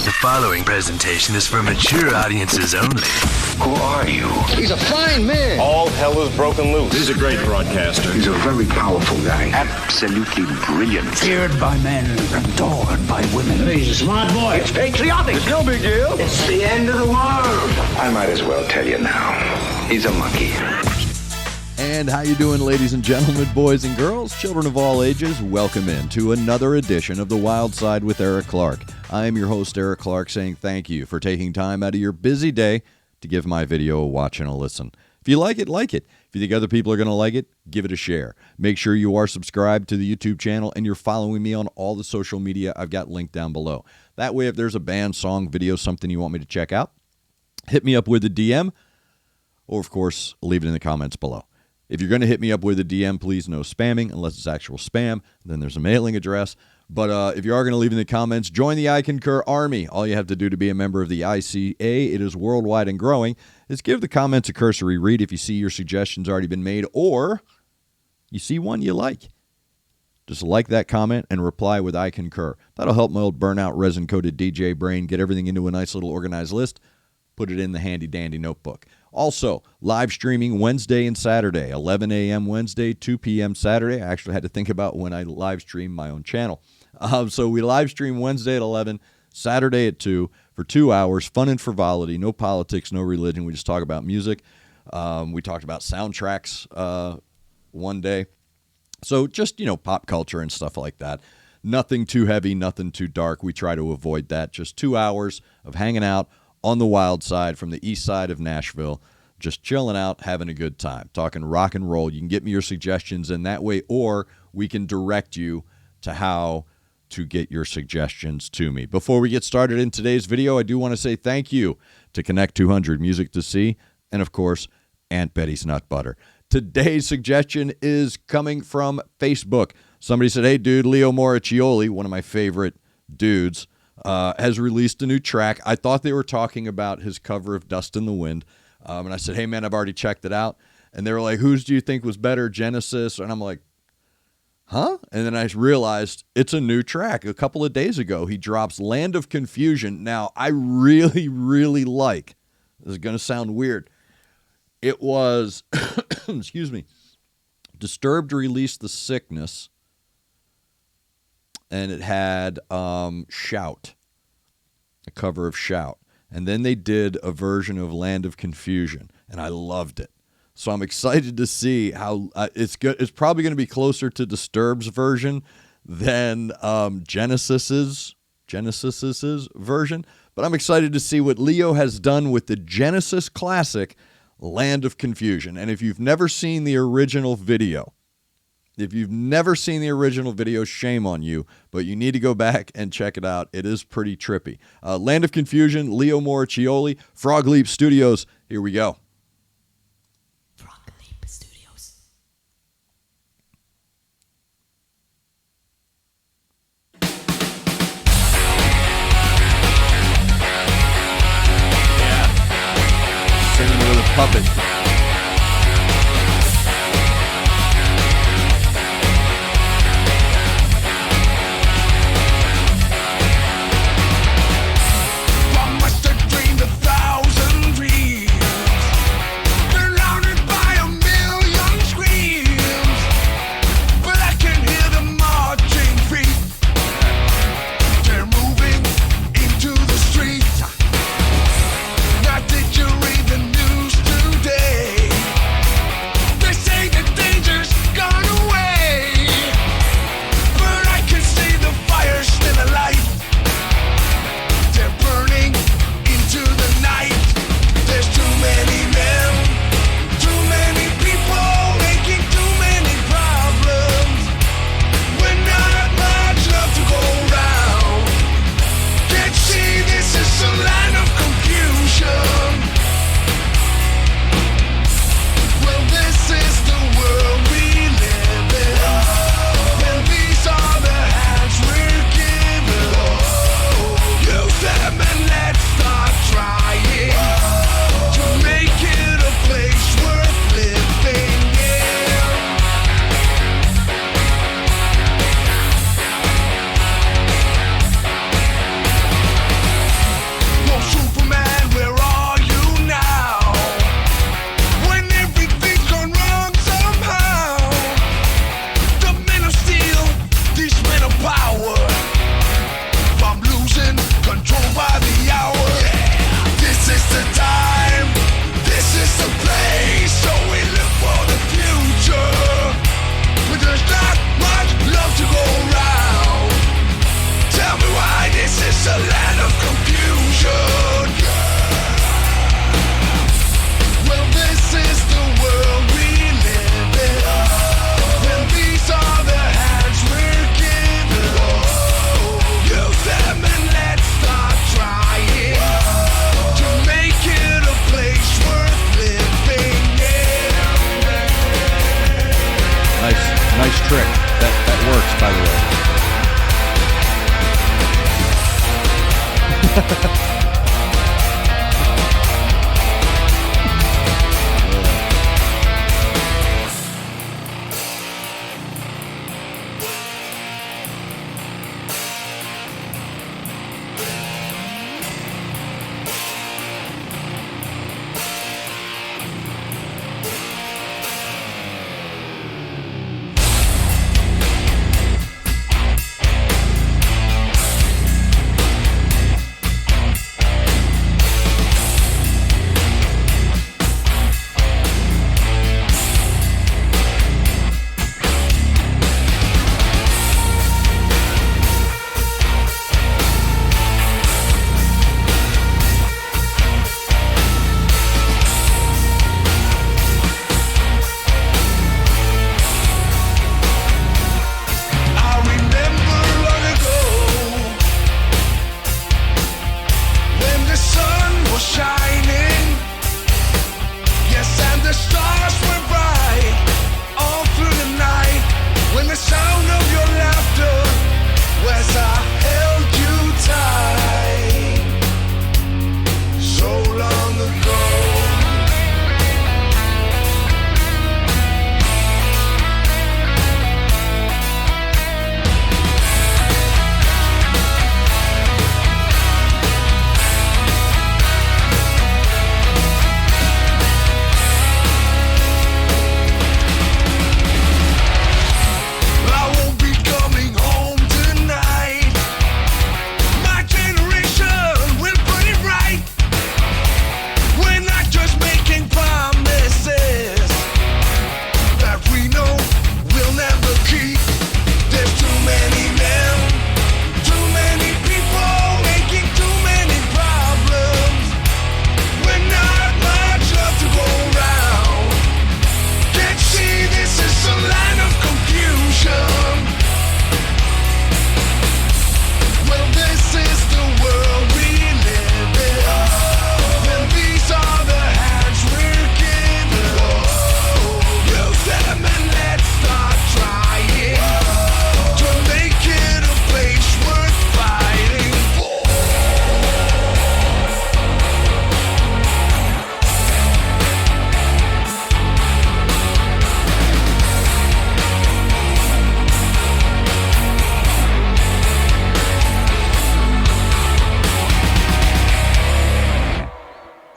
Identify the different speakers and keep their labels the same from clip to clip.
Speaker 1: The following presentation is for mature audiences only.
Speaker 2: Who are you?
Speaker 3: He's a fine man.
Speaker 4: All hell is broken loose.
Speaker 5: He's a great broadcaster.
Speaker 2: He's a very powerful guy.
Speaker 3: Absolutely brilliant.
Speaker 2: Feared by men, adored by women.
Speaker 3: He's a smart boy. It's patriotic.
Speaker 5: It's no big deal.
Speaker 3: It's the end of the world.
Speaker 2: I might as well tell you now. He's a monkey.
Speaker 6: And how you doing, ladies and gentlemen, boys and girls, children of all ages? Welcome in to another edition of The Wild Side with Eric Clark. I am your host, Eric Clark, saying thank you for taking time out of your busy day to give my video a watch and a listen. If you like it, like it. If you think other people are going to like it, give it a share. Make sure you are subscribed to the YouTube channel and you're following me on all the social media I've got linked down below. That way, if there's a band, song, video, something you want me to check out, hit me up with a DM, or, of course, leave it in the comments below. If you're going to hit me up with a DM, please no spamming unless it's actual spam. Then there's a mailing address. But if you are going to leave in the comments, join the I Concur Army. All you have to do to be a member of the ICA, it is worldwide and growing, is give the comments a cursory read if you see your suggestions already been made or you see one you like. Just like that comment and reply with I Concur. That'll help my old burnout resin-coated DJ brain get everything into a nice little organized list. Put it in the handy-dandy notebook. Also, live streaming Wednesday and Saturday, 11 a.m. Wednesday, 2 p.m. Saturday. I actually had to think about when I live stream my own channel. So we live stream Wednesday at 11, Saturday at 2 for 2 hours. Fun and frivolity, no politics, no religion. We just talk about music. We talked about soundtracks one day. So just, pop culture and stuff like that. Nothing too heavy, nothing too dark. We try to avoid that. Just 2 hours of hanging out on the wild side from the east side of Nashville, just chilling out, having a good time, talking rock and roll. You can get me your suggestions in that way, or we can direct you to how to get your suggestions to me. Before we get started in today's video, I do want to say thank you to Connect 200 Music to See, and of course, Aunt Betty's Nut Butter. Today's suggestion is coming from Facebook. Somebody said, hey, dude, Leo Moracchioli, one of my favorite dudes, has released a new track. I thought they were talking about his cover of Dust in the Wind. And I said, hey, man, I've already checked it out. And they were like, whose do you think was better, Genesis? And I'm like, huh? And then I realized it's a new track. A couple of days ago, he drops Land of Confusion. Now, I really, really like, this is going to sound weird. It was, excuse me, Disturbed released The Sickness. And it had Shout, a cover of Shout. And then they did a version of Land of Confusion, and I loved it. So I'm excited to see how it's good. It's probably going to be closer to Disturbed's version than Genesis's version. But I'm excited to see what Leo has done with the Genesis classic, Land of Confusion. And if you've never seen the original video, shame on you, but you need to go back and check it out. It is pretty trippy. Land of Confusion, Leo Moracchioli, Frog Leap Studios. Here we go.
Speaker 7: Frog Leap Studios.
Speaker 6: Yeah. Singing with a puppet.
Speaker 8: Did you read the news today?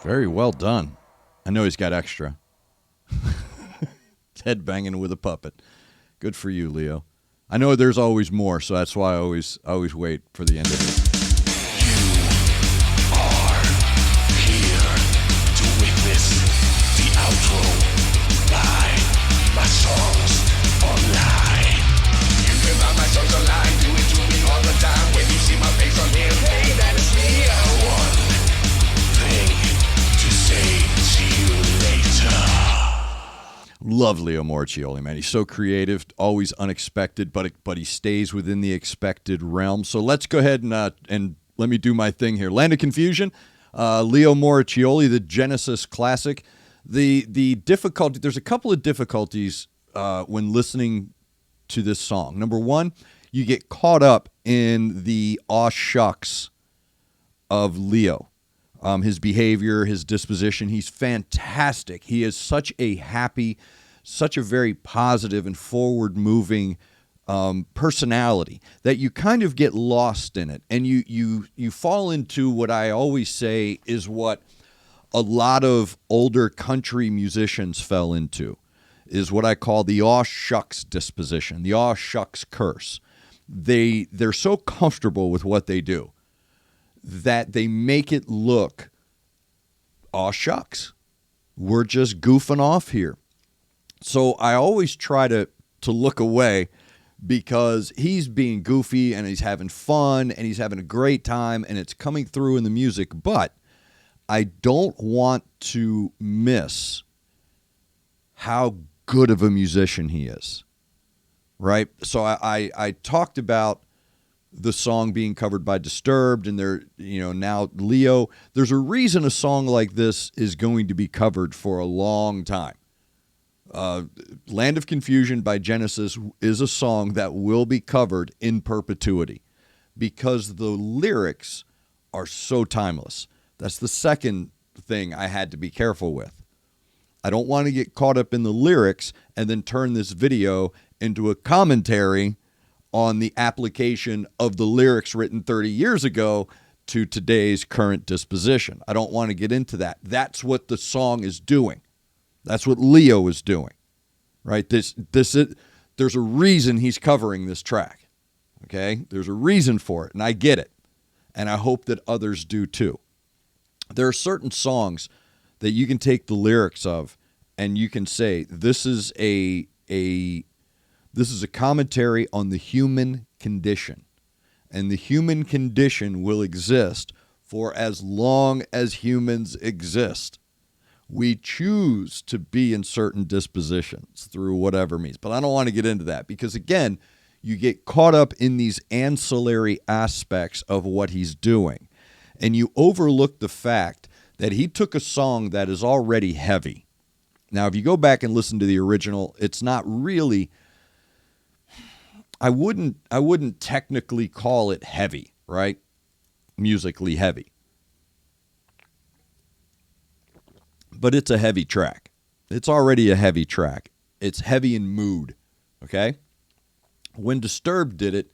Speaker 6: Very well done. I know he's got extra. Head banging with a puppet. Good for you, Leo. I know there's always more, so that's why I always wait for the end of it.
Speaker 4: You are here to witness the outro by my songs online. You can buy my songs online, do it to me all the time. When you see my face on here, hey, that is me. I one thing to say, see you later.
Speaker 6: Love Leo Moracchioli, man. He's so creative, always unexpected, but he stays within the expected realm. So let's go ahead and let me do my thing here. Land of Confusion, Leo Moracchioli, the Genesis classic. The difficulty, there's a couple of difficulties when listening to this song. Number one, you get caught up in the aw shucks of Leo. His behavior, his disposition, he's fantastic. He is such a happy, such a very positive and forward-moving personality that you kind of get lost in it. And you fall into what I always say is what a lot of older country musicians fell into, is what I call the aw shucks disposition, the aw shucks curse. They're so comfortable with what they do that they make it look, aw shucks, we're just goofing off here. So I always try to look away because he's being goofy and he's having fun and he's having a great time and it's coming through in the music, but I don't want to miss how good of a musician he is, right? So I talked about the song being covered by Disturbed, and now Leo. There's a reason a song like this is going to be covered for a long time. Land of Confusion by Genesis is a song that will be covered in perpetuity because the lyrics are so timeless. That's the second thing I had to be careful with. I don't want to get caught up in the lyrics and then turn this video into a commentary on the application of the lyrics written 30 years ago to today's current disposition. I don't want to get into that. That's what the song is doing. That's what Leo is doing, right? There's a reason he's covering this track, okay? There's a reason for it, and I get it, and I hope that others do too. There are certain songs that you can take the lyrics of and you can say, this is a commentary on the human condition. And the human condition will exist for as long as humans exist. We choose to be in certain dispositions through whatever means. But I don't want to get into that because, again, you get caught up in these ancillary aspects of what he's doing. And you overlook the fact that he took a song that is already heavy. Now, if you go back and listen to the original, it's not really... I wouldn't technically call it heavy, right? Musically heavy. But it's a heavy track. It's already a heavy track. It's heavy in mood, okay? When Disturbed did it,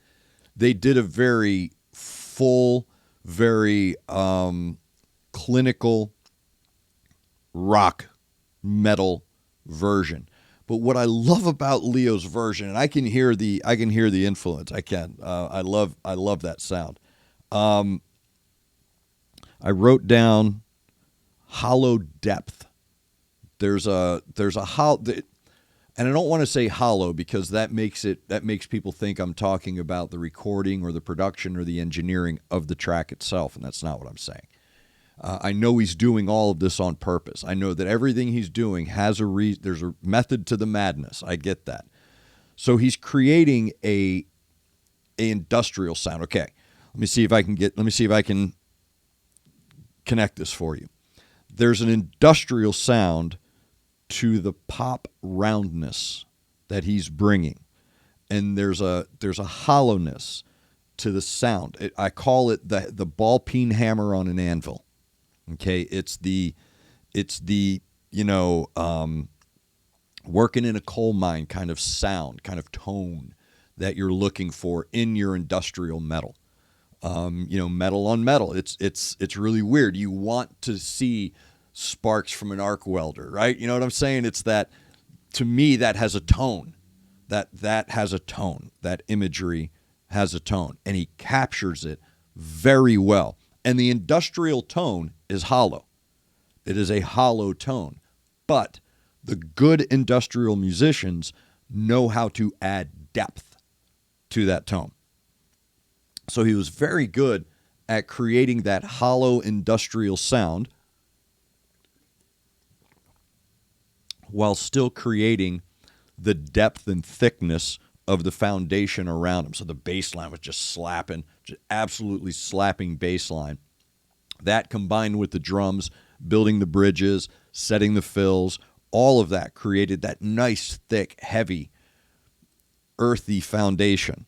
Speaker 6: they did a very full, very clinical rock metal version. But what I love about Leo's version, and I can hear the influence. I love that sound. I wrote down hollow depth. There's a hollow, and I don't want to say hollow because that makes people think I'm talking about the recording or the production or the engineering of the track itself, and that's not what I'm saying. I know he's doing all of this on purpose. I know that everything he's doing has there's a method to the madness. I get that. So he's creating a industrial sound. Okay. Let me see if I can connect this for you. There's an industrial sound to the pop roundness that he's bringing. And there's a hollowness to the sound. I call it the ball peen hammer on an anvil. Okay, it's the working in a coal mine kind of sound, kind of tone that you're looking for in your industrial metal. Metal on metal. It's really weird. You want to see sparks from an arc welder, right? You know what I'm saying? It's that, to me, that has a tone. That has a tone. That imagery has a tone, and he captures it very well. And the industrial tone is hollow. It is a hollow tone. But the good industrial musicians know how to add depth to that tone. So he was very good at creating that hollow industrial sound while still creating the depth and thickness of the foundation around him. So the bass line was just slapping, just absolutely slapping bass line. That combined with the drums, building the bridges, setting the fills, all of that created that nice, thick, heavy, earthy foundation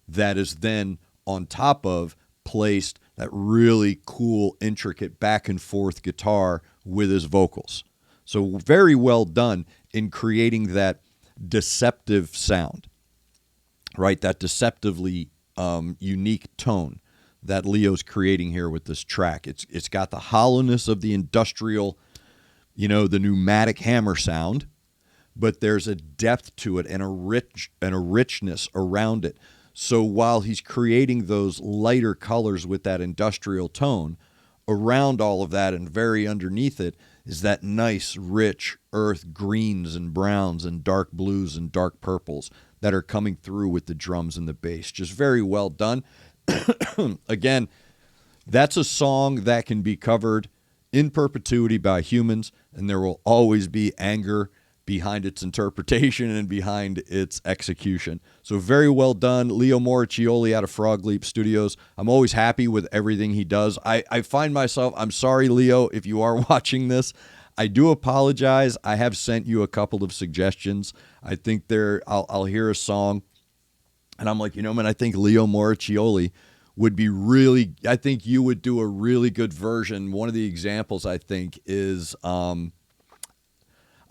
Speaker 6: that is then on top of placed that really cool, intricate back and forth guitar with his vocals. So very well done in creating that deceptive sound, right? That deceptively unique tone that Leo's creating here with this track. It's got the hollowness of the industrial, the pneumatic hammer sound, but there's a depth to it and a richness around it. So while he's creating those lighter colors with that industrial tone, around all of that and very underneath it is that nice, rich earth greens and browns and dark blues and dark purples that are coming through with the drums and the bass. Just very well done. Again, that's a song that can be covered in perpetuity by humans, and there will always be anger behind its interpretation and behind its execution. So very well done, Leo Moracchioli out of Frog Leap Studios. I'm always happy with everything he does. I find myself, I'm sorry, Leo, if you are watching this. I do apologize. I have sent you a couple of suggestions. I think I'll hear a song, and I'm like, man, I think Leo Moracchioli would be really, I think you would do a really good version. One of the examples I think is, I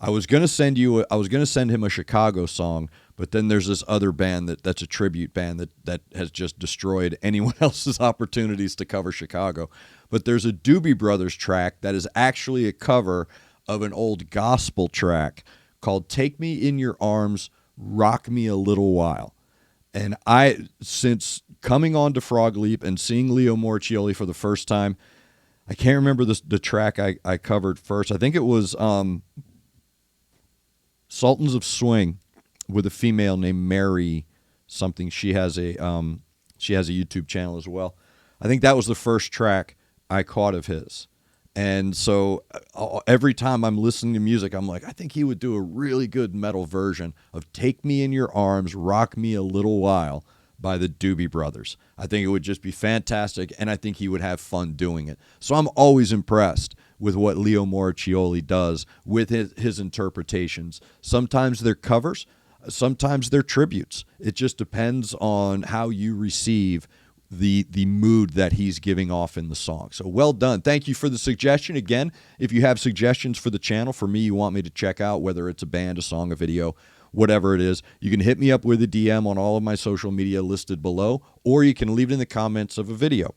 Speaker 6: was going to send him a Chicago song, but then there's this other band that's a tribute band that has just destroyed anyone else's opportunities to cover Chicago. But there's a Doobie Brothers track that is actually a cover of an old gospel track called Take Me in Your Arms, Rock Me a Little While. And since coming on to Frog Leap and seeing Leo Moracchioli for the first time, I can't remember the track I covered first. I think it was Sultans of Swing with a female named Mary something. She has a YouTube channel as well. I think that was the first track I caught of his. And so every time I'm listening to music, I'm like, I think he would do a really good metal version of Take Me in Your Arms, Rock Me a Little While by the Doobie Brothers. I think it would just be fantastic, and I think he would have fun doing it. So I'm always impressed with what Leo Moracchioli does with his interpretations. Sometimes they're covers, sometimes they're tributes. It just depends on how you receive the mood that he's giving off in the song. So well done. Thank you for the suggestion. Again, if you have suggestions for the channel, for me, you want me to check out, whether it's a band, a song, a video, whatever it is, you can hit me up with a DM on all of my social media listed below, or you can leave it in the comments of a video.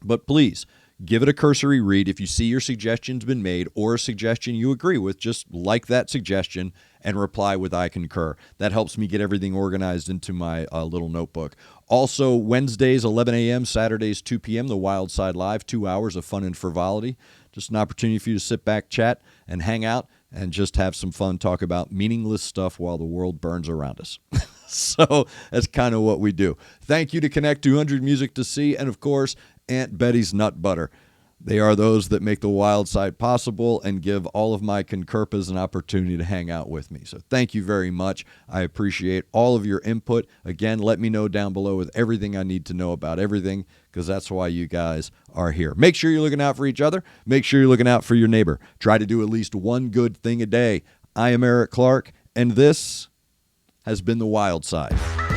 Speaker 6: But please, give it a cursory read. If you see your suggestion's been made or a suggestion you agree with, just like that suggestion and reply with I concur. That helps me get everything organized into my little notebook. Also, Wednesdays, 11 a.m., Saturdays, 2 p.m., the Wyldeside Live, 2 hours of fun and frivolity. Just an opportunity for you to sit back, chat, and hang out, and just have some fun, talk about meaningless stuff while the world burns around us. So that's kind of what we do. Thank you to Connect 200 Music to See, and of course, Aunt Betty's Nut Butter. They are those that make the Wyldeside possible and give all of my concurpas an opportunity to hang out with me. So thank you very much. I appreciate all of your input. Again, let me know down below with everything I need to know about everything, because that's why you guys are here. Make sure you're looking out for each other. Make sure you're looking out for your neighbor. Try to do at least one good thing a day. I am Eric Clark, and this has been the Wyldeside.